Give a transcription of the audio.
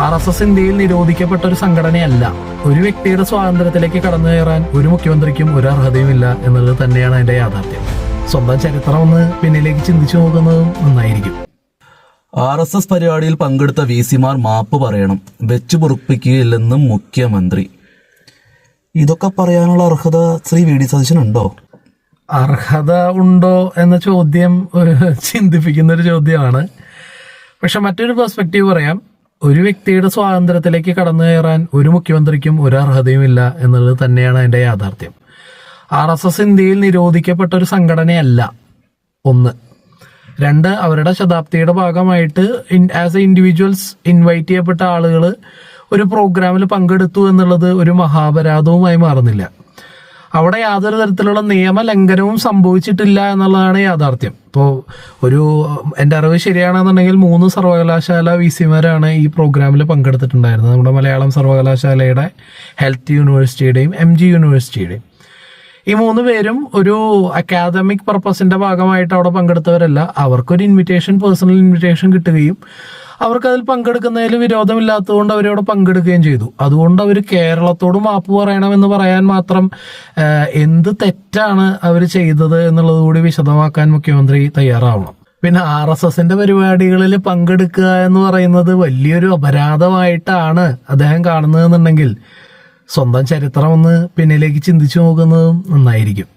RSS ഇന്ത്യയിൽ നിരോധിക്കപ്പെട്ട ഒരു സംഘടനയല്ല. ഒരു വ്യക്തിയുടെ സ്വാതന്ത്ര്യത്തിലേക്ക് കടന്നു കയറാൻ ഒരു മുഖ്യമന്ത്രിക്കും ഒരു അർഹതയുമില്ല എന്നുള്ളത് തന്നെയാണ് അതിന്റെ യാഥാർത്ഥ്യം. സ്വന്തം ചരിത്രം ഒന്ന് പിന്നിലേക്ക് ചിന്തിച്ചു നോക്കുന്നതും നന്നായിരിക്കും. RSS പരിപാടിയിൽ പങ്കെടുത്ത VC-മാർ മാപ്പ് പറയണം, വെച്ചു പൊറുപ്പിക്കുകയില്ലെന്നും മുഖ്യമന്ത്രി. ഇതൊക്കെ പറയാനുള്ള അർഹത ശ്രീ VD സതീശനുണ്ടോ? അർഹത ഉണ്ടോ എന്ന ചോദ്യം ചിന്തിപ്പിക്കുന്ന ഒരു ചോദ്യമാണ്. പക്ഷെ മറ്റൊരു പെർസ്പെക്റ്റീവ് പറയാം. ഒരു വ്യക്തിയുടെ സ്വാതന്ത്ര്യത്തിലേക്ക് കടന്നു കയറാൻ ഒരു മുഖ്യമന്ത്രിക്കും ഒരു അർഹതയുമില്ല എന്നുള്ളത് തന്നെയാണ് അതിന്റെ യാഥാർത്ഥ്യം. RSS ഇന്ത്യയിൽ നിരോധിക്കപ്പെട്ട ഒരു സംഘടനയല്ല. 1. 2, അവരുടെ ശതാബ്ദിയുടെ ഭാഗമായിട്ട് ആസ് എ ഇൻഡിവിജ്വൽസ് ഇൻവൈറ്റ് ചെയ്യപ്പെട്ട ആളുകൾ ഒരു പ്രോഗ്രാമിൽ പങ്കെടുത്തു എന്നുള്ളത് ഒരു മഹാപരാധവുമായി മാറുന്നില്ല. അവിടെ യാതൊരു തരത്തിലുള്ള നിയമലംഘനവും സംഭവിച്ചിട്ടില്ല എന്നുള്ളതാണ് യാഥാർത്ഥ്യം. ഇപ്പോൾ എൻ്റെ അറിവ് ശരിയാണെന്നുണ്ടെങ്കിൽ 3 സർവകലാശാല VC-മാരാണ് ഈ പ്രോഗ്രാമിൽ പങ്കെടുത്തിട്ടുണ്ടായിരുന്നത്. നമ്മുടെ മലയാളം സർവകലാശാലയുടെ, ഹെൽത്ത് യൂണിവേഴ്സിറ്റിയുടെയും MG യൂണിവേഴ്സിറ്റിയുടെയും. ഈ 3 പേരും ഒരു അക്കാദമിക് പർപ്പസിന്റെ ഭാഗമായിട്ട് അവിടെ പങ്കെടുത്തവരല്ല. അവർക്കൊരു പേഴ്സണൽ ഇൻവിറ്റേഷൻ കിട്ടുകയും അവർക്കതിൽ പങ്കെടുക്കുന്നതിൽ വിരോധമില്ലാത്തതുകൊണ്ട് അവരവിടെ പങ്കെടുക്കുകയും ചെയ്തു. അതുകൊണ്ട് അവർ കേരളത്തോട് മാപ്പ് പറയണമെന്ന് പറയാൻ മാത്രം എന്ത് തെറ്റാണ് അവർ ചെയ്തത് എന്നുള്ളത് കൂടി വിശദമാക്കാൻ മുഖ്യമന്ത്രി തയ്യാറാവണം. പിന്നെ RSSന്റെ പരിപാടികളിൽ പങ്കെടുക്കുക എന്ന് പറയുന്നത് വലിയൊരു അപരാധമായിട്ടാണ് അദ്ദേഹം കാണുന്നതെന്നുണ്ടെങ്കിൽ സ്വന്തം ചരിത്രം ഒന്ന് പിന്നിലേക്ക് ചിന്തിച്ചു നോക്കുന്നതും നന്നായിരിക്കും.